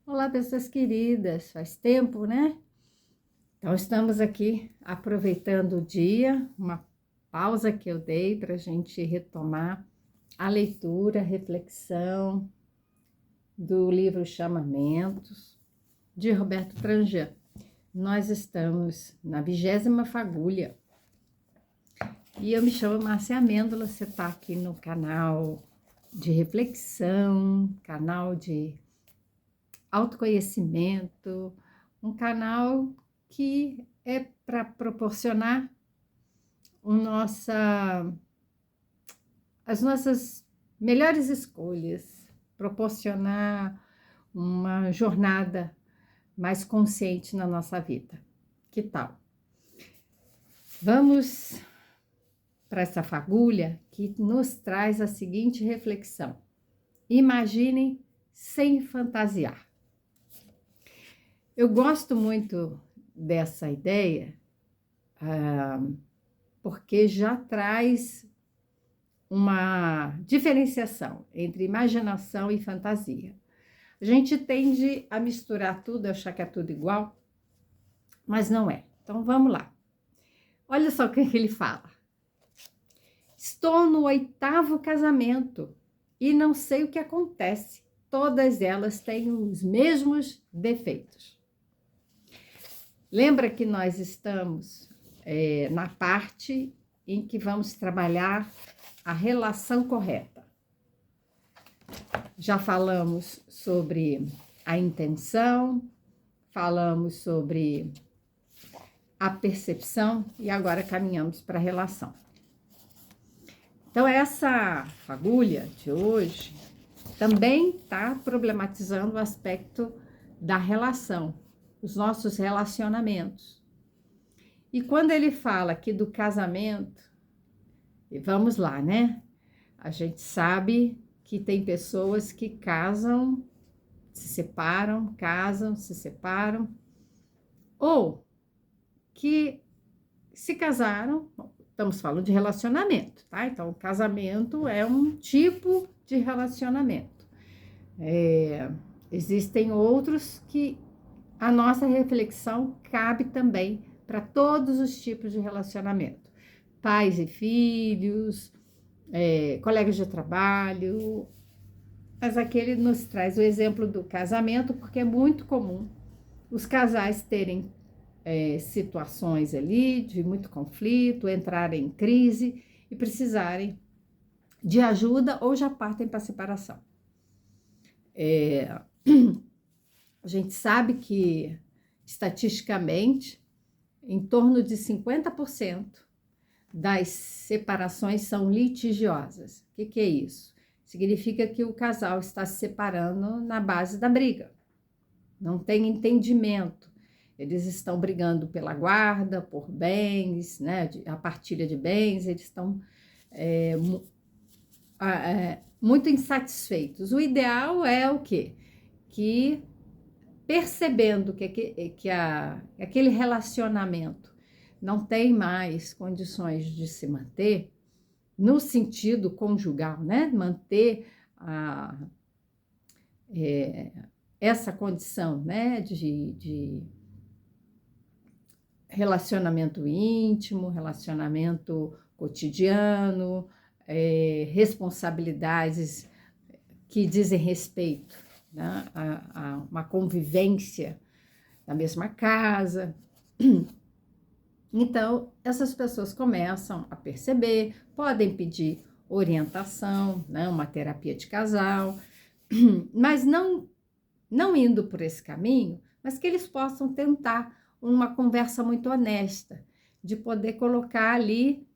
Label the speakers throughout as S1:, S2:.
S1: Olá, pessoas queridas, faz tempo, né? Então, estamos aqui aproveitando o dia, uma pausa que eu dei para a gente retomar a leitura, a reflexão do livro Chamamentos, de Roberto Tranjan. Nós estamos na 20ª fagulha e eu me chamo Márcia Amêndola, você está aqui no canal de reflexão, canal de autoconhecimento, um canal que é para proporcionar as nossas melhores escolhas, proporcionar uma jornada mais consciente na nossa vida. Que tal? Vamos para essa fagulha que nos traz a seguinte reflexão. Imaginem sem fantasiar. Eu gosto muito dessa ideia, porque já traz uma diferenciação entre imaginação e fantasia. A gente tende a misturar tudo, achar que é tudo igual, mas não é. Então vamos lá. Olha só o que ele fala. Estou no 8º casamento e não sei o que acontece. Todas elas têm os mesmos defeitos. Lembra que nós estamos na parte em que vamos trabalhar a relação correta. Já falamos sobre a intenção, falamos sobre a percepção e agora caminhamos para a relação. Então, essa fagulha de hoje também está problematizando o aspecto da relação, os nossos relacionamentos. E quando ele fala aqui do casamento, e vamos lá, né? A gente sabe que tem pessoas que casam, se separam, casam, se separam, ou que se casaram, estamos falando de relacionamento, tá? Então, o casamento é um tipo de relacionamento. Existem outros que a nossa reflexão cabe também para todos os tipos de relacionamento. Pais e filhos, colegas de trabalho, mas aqui ele nos traz o exemplo do casamento, porque é muito comum os casais terem situações ali de muito conflito, entrarem em crise e precisarem de ajuda ou já partem para a separação. A gente sabe que, estatisticamente, em torno de 50% das separações são litigiosas. O que é isso? Significa que o casal está se separando na base da briga. Não tem entendimento. Eles estão brigando pela guarda, por bens, né? A partilha de bens, eles estão muito insatisfeitos. O ideal é o quê? Que percebendo que aquele relacionamento não tem mais condições de se manter, no sentido conjugal, né? Manter essa condição, né? De relacionamento íntimo, relacionamento cotidiano, responsabilidades que dizem respeito, né? a uma convivência na mesma casa. Então, essas pessoas começam a perceber, podem pedir orientação, né? Uma terapia de casal, mas não indo por esse caminho, mas que eles possam tentar uma conversa muito honesta, de poder colocar ali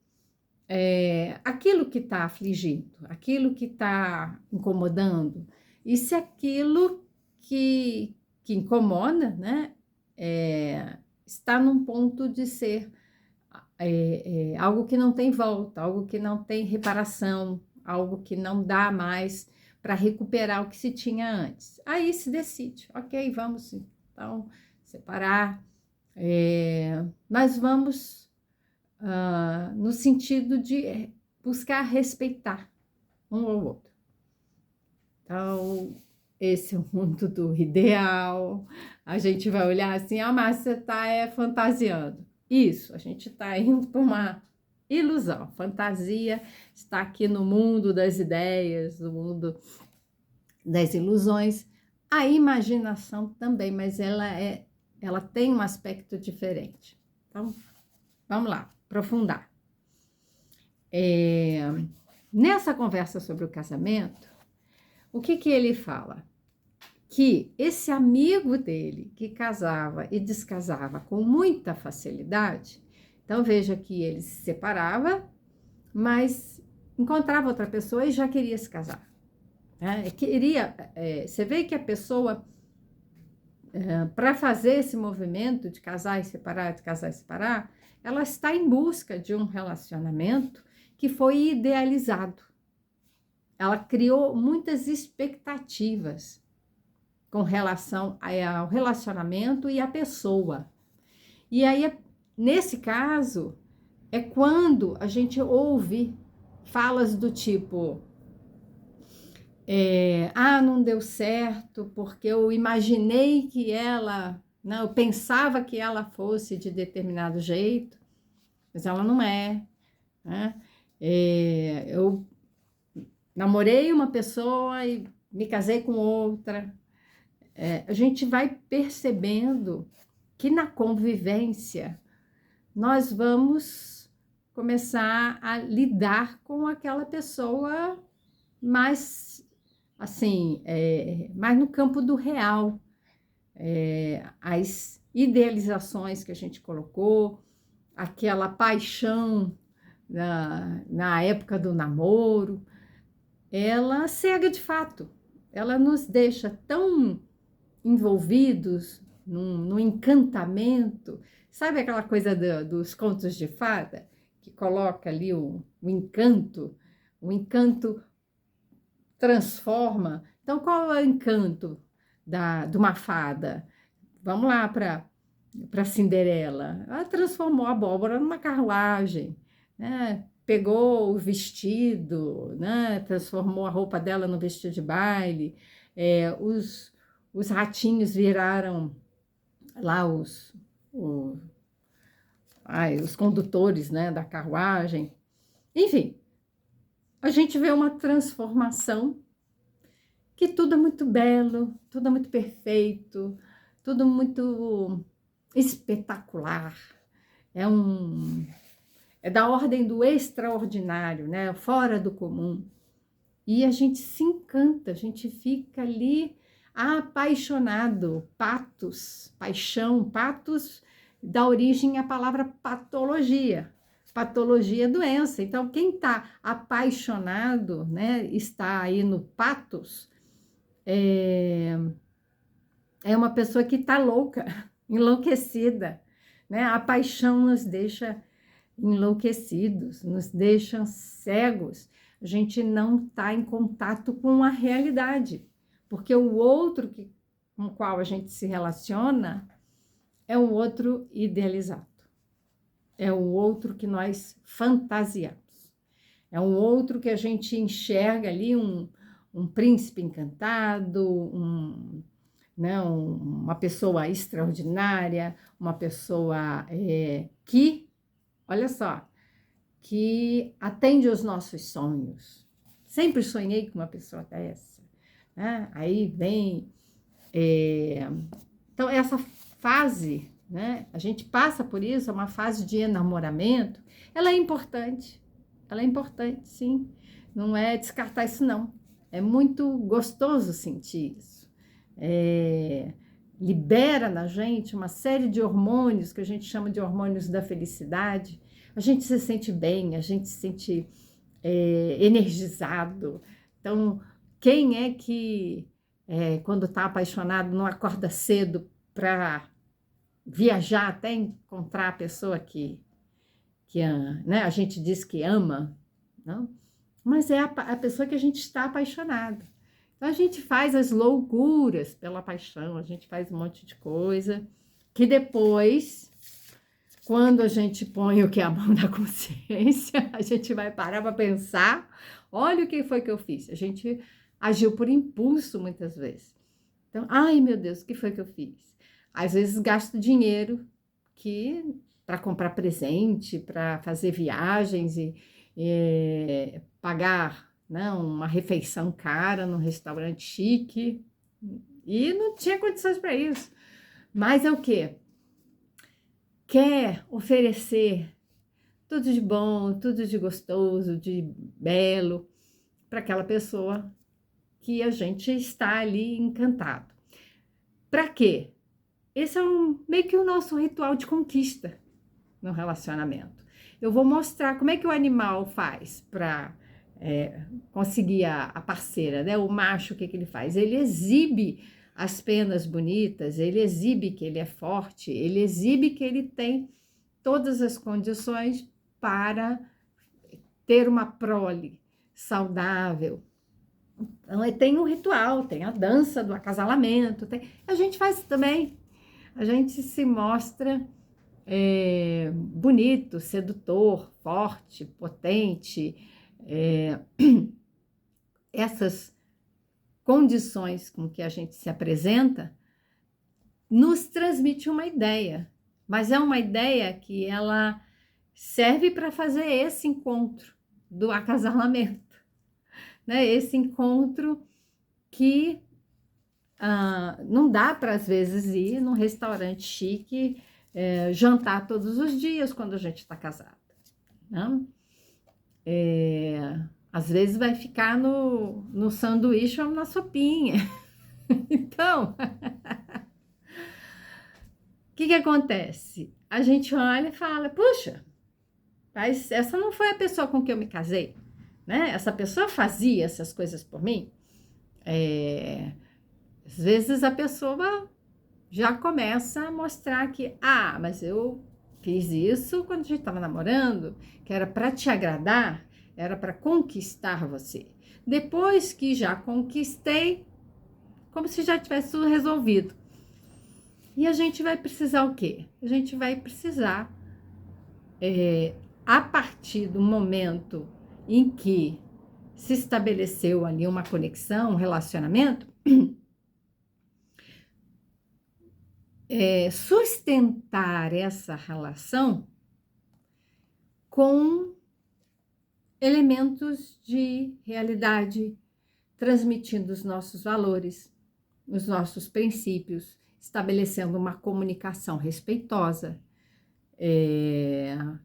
S1: aquilo que está afligindo, aquilo que está incomodando, e se aquilo que incomoda, né, está num ponto de ser algo que não tem volta, algo que não tem reparação, algo que não dá mais para recuperar o que se tinha antes. Aí se decide, ok, vamos então separar, mas vamos no sentido de buscar respeitar um ao outro. Então, esse é o mundo do ideal. A gente vai olhar assim, mas você está fantasiando. Isso, a gente está indo para uma ilusão. Fantasia está aqui no mundo das ideias, no mundo das ilusões. A imaginação também, mas ela tem um aspecto diferente. Então, vamos lá, aprofundar. Nessa conversa sobre o casamento, o que ele fala? Que esse amigo dele, que casava e descasava com muita facilidade, então veja que ele se separava, mas encontrava outra pessoa e já queria se casar. Você vê que a pessoa, para fazer esse movimento de casar e separar, de casar e separar, ela está em busca de um relacionamento que foi idealizado. Ela criou muitas expectativas com relação ao relacionamento e à pessoa. E aí, nesse caso, é quando a gente ouve falas do tipo: não deu certo porque eu imaginei que ela, não, eu pensava que ela fosse de determinado jeito, mas ela não é, né? Eu namorei uma pessoa e me casei com outra. A gente vai percebendo que na convivência nós vamos começar a lidar com aquela pessoa mais, assim, mais no campo do real. As idealizações que a gente colocou, aquela paixão na época do namoro, ela cega de fato, ela nos deixa tão envolvidos no encantamento, sabe aquela coisa dos contos de fada, que coloca ali o encanto transforma. Então, qual é o encanto de uma fada? Vamos lá para Cinderela. Ela transformou a abóbora numa carruagem, né? Pegou o vestido, né? Transformou a roupa dela no vestido de baile. Os ratinhos viraram lá os condutores, né, da carruagem. Enfim, a gente vê uma transformação que tudo é muito belo, tudo é muito perfeito, tudo muito espetacular. É da ordem do extraordinário, né? Fora do comum. E a gente se encanta, a gente fica ali apaixonado. Patos, paixão, patos dá origem à palavra patologia. Patologia é doença. Então, quem está apaixonado, né, está aí no patos, é uma pessoa que está louca, enlouquecida, né? A paixão nos deixa enlouquecidos, nos deixa cegos. A gente não está em contato com a realidade, porque o outro com o qual a gente se relaciona é um outro idealizado, é o outro que nós fantasiamos, é um outro que a gente enxerga ali um príncipe encantado, uma pessoa extraordinária, uma pessoa que, olha só, que atende aos nossos sonhos. Sempre sonhei com uma pessoa dessa, né? Aí vem... Então, essa fase, né? A gente passa por isso, é uma fase de enamoramento, ela é importante, sim. Não é descartar isso, não. É muito gostoso sentir isso. Libera na gente uma série de hormônios que a gente chama de hormônios da felicidade. A gente se sente bem, a gente se sente energizado. Então, quem é que, quando está apaixonado, não acorda cedo para viajar até encontrar a pessoa que né? A gente diz que ama, não? Mas é a pessoa que a gente está apaixonado. Então, a gente faz as loucuras pela paixão, a gente faz um monte de coisa, que depois, quando a gente põe o que é a mão na consciência, a gente vai parar para pensar, olha o que foi que eu fiz. A gente agiu por impulso muitas vezes. Então, ai meu Deus, o que foi que eu fiz? Às vezes gasto dinheiro que para comprar presente, para fazer viagens e pagar, não, uma refeição cara num restaurante chique, e não tinha condições para isso. Mas é o quê? Quer oferecer tudo de bom, tudo de gostoso, de belo para aquela pessoa que a gente está ali encantado. Para quê? Esse é meio que o nosso ritual de conquista no relacionamento. Eu vou mostrar como é que o animal faz para conseguir a parceira, né? O macho, o que ele faz? Ele exibe as penas bonitas, ele exibe que ele é forte, ele exibe que ele tem todas as condições para ter uma prole saudável. Então, tem um ritual, tem a dança do acasalamento, a gente faz também. A gente se mostra bonito, sedutor, forte, potente. Essas condições com que a gente se apresenta nos transmite uma ideia, mas é uma ideia que ela serve para fazer esse encontro do acasalamento, né? Esse encontro que não dá para, às vezes, ir num restaurante chique, jantar todos os dias quando a gente está casada, né? Às vezes vai ficar no sanduíche ou na sopinha. Então, o que acontece? A gente olha e fala, puxa, mas essa não foi a pessoa com quem eu me casei, né? Essa pessoa fazia essas coisas por mim. Às vezes a pessoa já começa a mostrar que, mas eu fiz isso quando a gente estava namorando, que era para te agradar, era para conquistar você. Depois que já conquistei, como se já tivesse tudo resolvido. E a gente vai precisar o quê? A gente vai precisar, a partir do momento em que se estabeleceu ali uma conexão, um relacionamento, sustentar essa relação com elementos de realidade, transmitindo os nossos valores, os nossos princípios, estabelecendo uma comunicação respeitosa,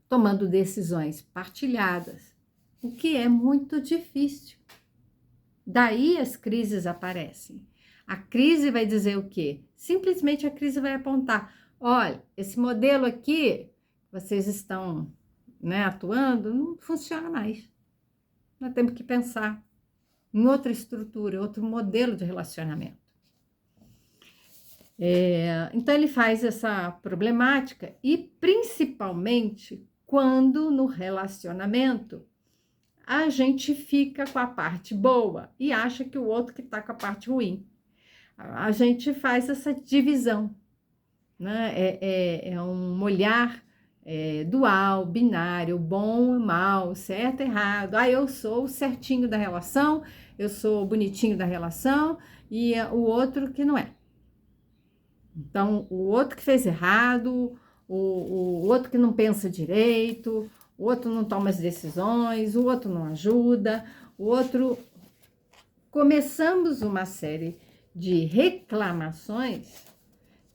S1: tomando decisões partilhadas, o que é muito difícil. Daí as crises aparecem. A crise vai dizer o quê? Simplesmente a crise vai apontar, olha, esse modelo aqui, vocês estão, né, atuando, não funciona mais. Nós temos que pensar em outra estrutura, outro modelo de relacionamento. Então ele faz essa problemática e principalmente quando no relacionamento a gente fica com a parte boa e acha que o outro que está com a parte ruim. A gente faz essa divisão, né? É um olhar dual, binário, bom e mal, certo e errado. Eu sou o certinho da relação, eu sou o bonitinho da relação e o outro que não é. Então, o outro que fez errado, o outro que não pensa direito, o outro não toma as decisões, o outro não ajuda, o outro... Começamos uma série de reclamações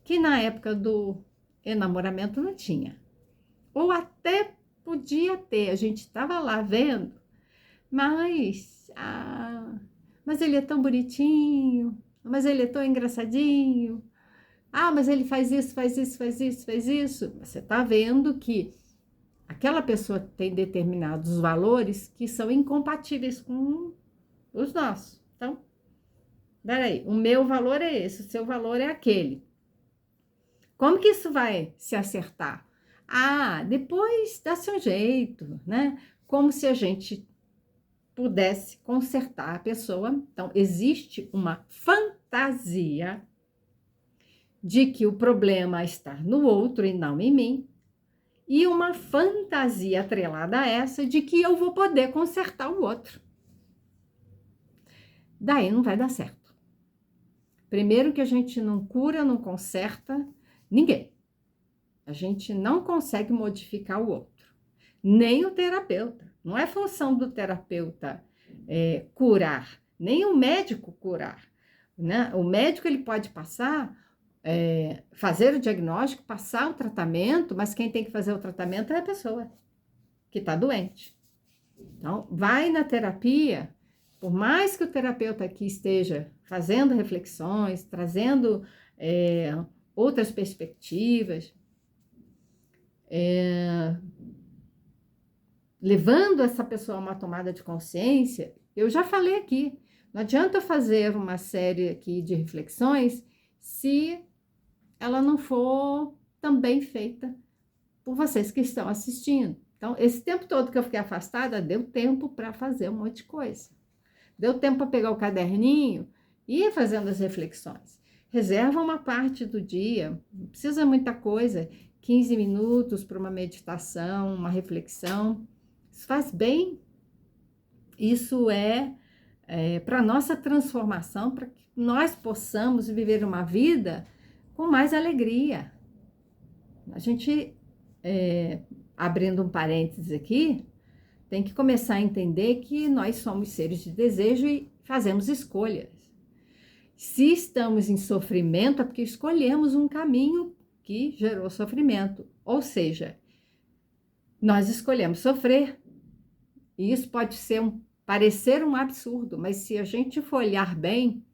S1: que na época do enamoramento não tinha. Ou até podia ter, a gente estava lá vendo, mas ele é tão bonitinho, mas ele é tão engraçadinho, mas ele faz isso, faz isso, faz isso, faz isso. Você está vendo que aquela pessoa tem determinados valores que são incompatíveis com os nossos. Então, peraí, o meu valor é esse, o seu valor é aquele. Como que isso vai se acertar? Depois dá-se um jeito, né? Como se a gente pudesse consertar a pessoa. Então, existe uma fantasia de que o problema está no outro e não em mim, e uma fantasia atrelada a essa de que eu vou poder consertar o outro. daí não vai dar certo. Primeiro que a gente não cura, não conserta ninguém. A gente não consegue modificar o outro, nem o terapeuta. Não é função do terapeuta curar, nem o médico curar, né? O médico ele pode passar, fazer o diagnóstico, passar o tratamento, mas quem tem que fazer o tratamento é a pessoa que está doente. Então, vai na terapia, por mais que o terapeuta aqui esteja fazendo reflexões, trazendo outras perspectivas, levando essa pessoa a uma tomada de consciência, eu já falei aqui, não adianta fazer uma série aqui de reflexões se ela não for também feita por vocês que estão assistindo. Então, esse tempo todo que eu fiquei afastada, deu tempo para fazer um monte de coisa. Deu tempo para pegar o caderninho e ir fazendo as reflexões. Reserva uma parte do dia, não precisa muita coisa, 15 minutos para uma meditação, uma reflexão. Isso faz bem. Isso para a nossa transformação, para que nós possamos viver uma vida com mais alegria. A gente, abrindo um parênteses aqui, tem que começar a entender que nós somos seres de desejo e fazemos escolhas. Se estamos em sofrimento, é porque escolhemos um caminho que gerou sofrimento. Ou seja, nós escolhemos sofrer. E isso pode parecer um absurdo, mas se a gente for olhar bem,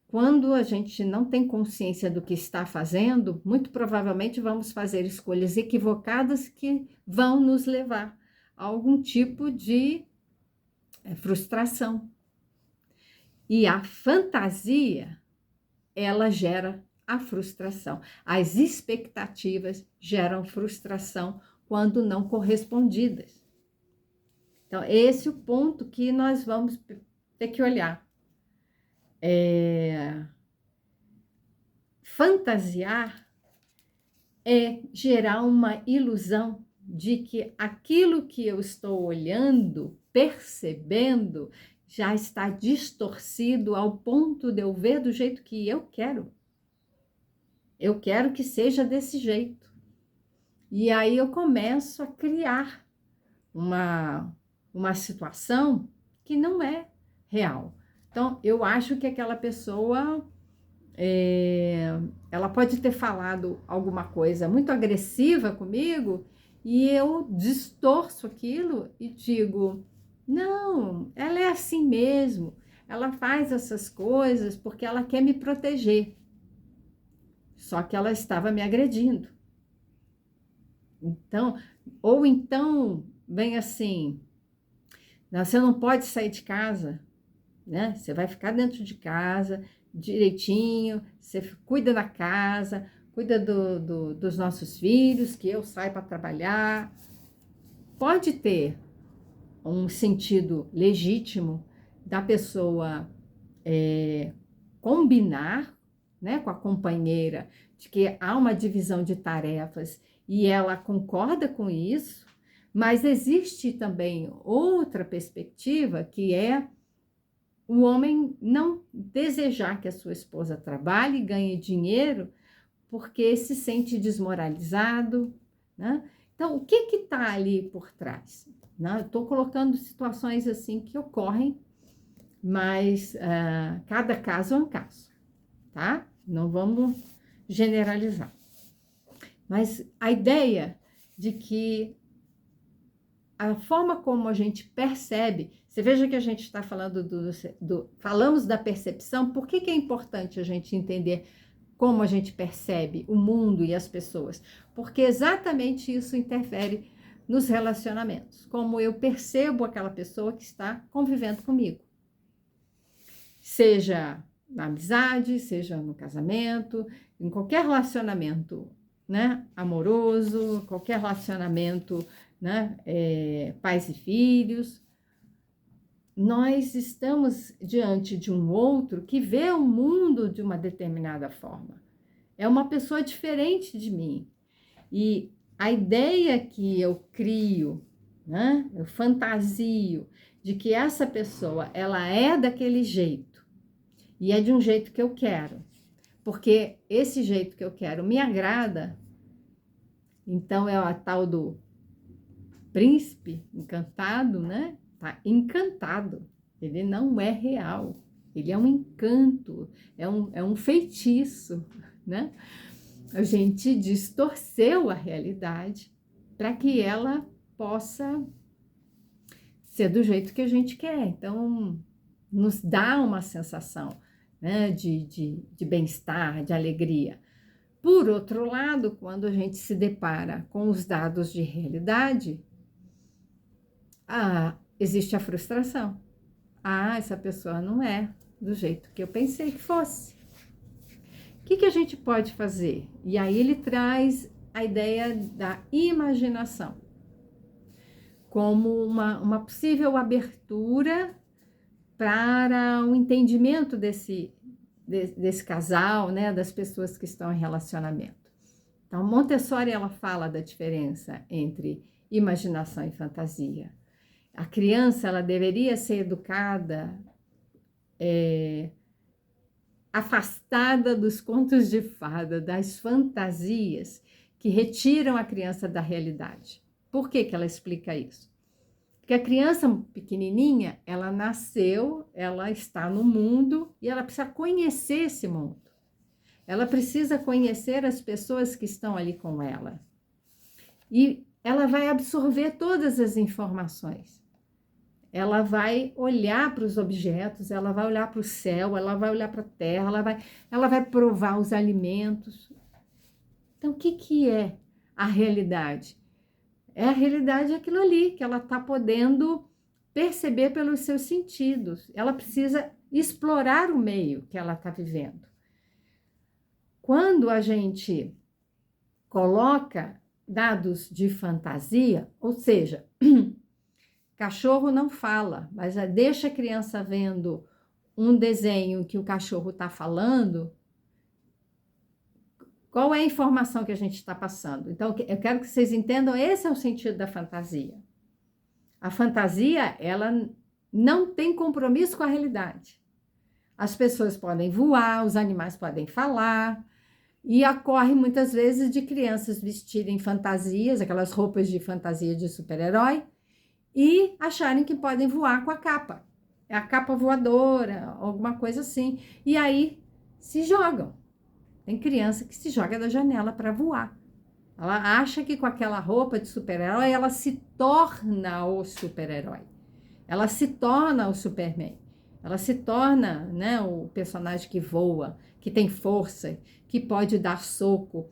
S1: quando a gente não tem consciência do que está fazendo, muito provavelmente vamos fazer escolhas equivocadas que vão nos levar a algum tipo de frustração. E a fantasia, ela gera a frustração. As expectativas geram frustração quando não correspondidas. Então, esse é o ponto que nós vamos ter que olhar. Fantasiar é gerar uma ilusão de que aquilo que eu estou olhando, percebendo, já está distorcido ao ponto de eu ver do jeito que eu quero. Eu quero que seja desse jeito. E aí eu começo a criar uma situação que não é real. Então, eu acho que aquela pessoa, ela pode ter falado alguma coisa muito agressiva comigo e eu distorço aquilo e digo, não, ela é assim mesmo, ela faz essas coisas porque ela quer me proteger. Só que ela estava me agredindo. Então, ou então, vem assim, você não pode sair de casa, né? Você vai ficar dentro de casa, direitinho, você cuida da casa, cuida dos nossos filhos, que eu saio para trabalhar. Pode ter um sentido legítimo da pessoa combinar, né, com a companheira, de que há uma divisão de tarefas e ela concorda com isso, mas existe também outra perspectiva, que é o homem não desejar que a sua esposa trabalhe e ganhe dinheiro porque se sente desmoralizado, né? Então, o que está ali por trás? Né? Eu estou colocando situações assim que ocorrem, mas cada caso é um caso, tá? Não vamos generalizar. Mas a ideia de que a forma como a gente percebe, você veja que a gente está falando falamos da percepção, por que é importante a gente entender como a gente percebe o mundo e as pessoas? Porque exatamente isso interfere nos relacionamentos, como eu percebo aquela pessoa que está convivendo comigo. Seja na amizade, seja no casamento, em qualquer relacionamento, né, amoroso, qualquer relacionamento, né, pais e filhos, nós estamos diante de um outro que vê o mundo de uma determinada forma. É uma pessoa diferente de mim. E a ideia que eu crio, né, eu fantasio, de que essa pessoa, ela é daquele jeito, e é de um jeito que eu quero, porque esse jeito que eu quero me agrada, então é a tal do príncipe encantado, né? Tá encantado, ele não é real, ele é um encanto, é um feitiço, né? A gente distorceu a realidade para que ela possa ser do jeito que a gente quer. Então, nos dá uma sensação, né, de bem-estar, de alegria. Por outro lado, quando a gente se depara com os dados de realidade, existe a frustração. Essa pessoa não é do jeito que eu pensei que fosse. O que a gente pode fazer? E aí ele traz a ideia da imaginação como uma possível abertura para o entendimento desse casal, né, das pessoas que estão em relacionamento. Então, Montessori, ela fala da diferença entre imaginação e fantasia. A criança, ela deveria ser educada afastada dos contos de fada, das fantasias que retiram a criança da realidade. Por que ela explica isso? Porque a criança pequenininha, ela nasceu, ela está no mundo e ela precisa conhecer esse mundo. Ela precisa conhecer as pessoas que estão ali com ela. E ela vai absorver todas as informações. Ela vai olhar para os objetos, ela vai olhar para o céu, ela vai olhar para a terra, ela vai provar os alimentos. Então, o que é a realidade? A realidade é aquilo ali, que ela está podendo perceber pelos seus sentidos. Ela precisa explorar o meio que ela está vivendo. Quando a gente coloca dados de fantasia, ou seja, cachorro não fala, mas deixa a criança vendo um desenho que o cachorro está falando, qual é a informação que a gente está passando? Então, eu quero que vocês entendam, esse é o sentido da fantasia. A fantasia, ela não tem compromisso com a realidade. As pessoas podem voar, os animais podem falar, e ocorre muitas vezes de crianças vestirem fantasias, aquelas roupas de fantasia de super-herói, e acharem que podem voar com a capa. É a capa voadora, alguma coisa assim. E aí se jogam. Tem criança que se joga da janela para voar. Ela acha que com aquela roupa de super-herói ela se torna o super-herói. Ela se torna o Superman. Ela se torna, né, o personagem que voa, que tem força, que pode dar soco.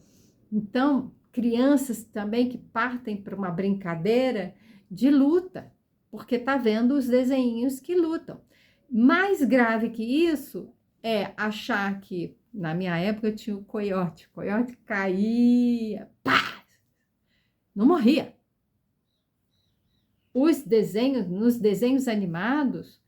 S1: Então, crianças também que partem para uma brincadeira de luta, porque tá vendo os desenhinhos que lutam. Mais grave que isso é achar que, na minha época, tinha o coiote. O coiote caía, pá! Não morria. Nos desenhos animados,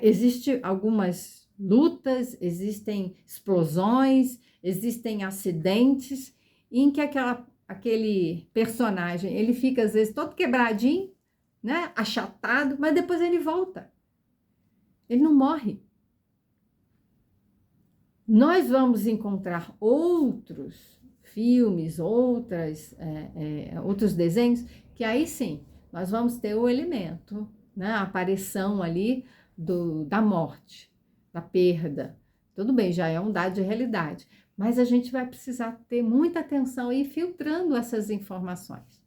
S1: existem algumas lutas, existem explosões, existem acidentes, em que aquele personagem, ele fica às vezes todo quebradinho, né, achatado, mas depois ele volta. Ele não morre. Nós vamos encontrar outros filmes, outros desenhos, que aí sim, nós vamos ter o elemento, né, a aparição ali da morte, da perda. Tudo bem, já é um dado de realidade, mas a gente vai precisar ter muita atenção e ir filtrando essas informações,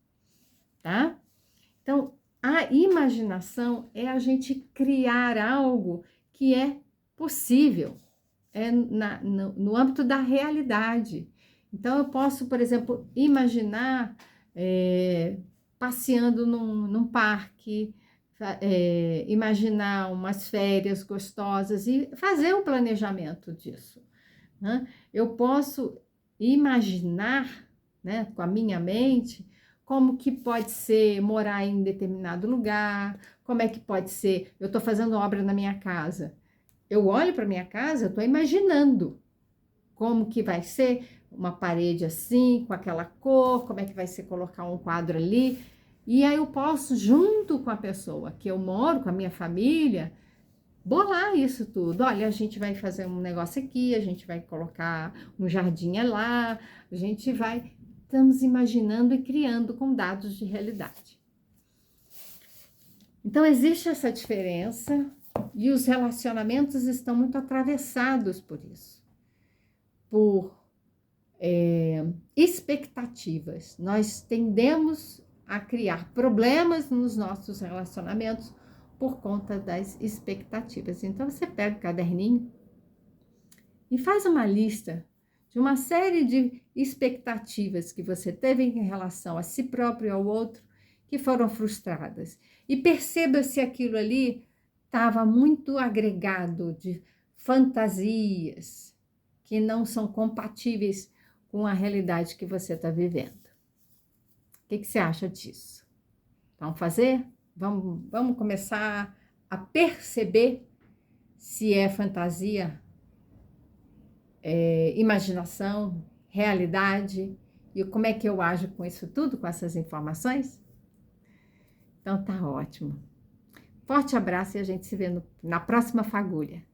S1: tá? Então, a imaginação é a gente criar algo que é possível, no âmbito da realidade. Então, eu posso, por exemplo, imaginar passeando num parque, imaginar umas férias gostosas e fazer um planejamento disso, né? Eu posso imaginar, né, com a minha mente, como que pode ser morar em determinado lugar, como é que pode ser, eu estou fazendo obra na minha casa, eu olho para minha casa, eu estou imaginando como que vai ser uma parede assim, com aquela cor, como é que vai ser colocar um quadro ali. E aí eu posso, junto com a pessoa que eu moro, com a minha família, bolar isso tudo. Olha, a gente vai fazer um negócio aqui, a gente vai colocar um jardim lá, a gente vai... Estamos imaginando e criando com dados de realidade. Então, existe essa diferença e os relacionamentos estão muito atravessados por isso. Por expectativas. Nós tendemos a criar problemas nos nossos relacionamentos por conta das expectativas. Então, você pega o caderninho e faz uma lista de uma série de expectativas que você teve em relação a si próprio e ao outro que foram frustradas. E perceba se aquilo ali estava muito agregado de fantasias que não são compatíveis com a realidade que você está vivendo. O que você acha disso? Vamos fazer? Vamos começar a perceber se é fantasia, imaginação, realidade, e como é que eu ajo com isso tudo, com essas informações? Então tá ótimo. Forte abraço e a gente se vê na próxima fagulha.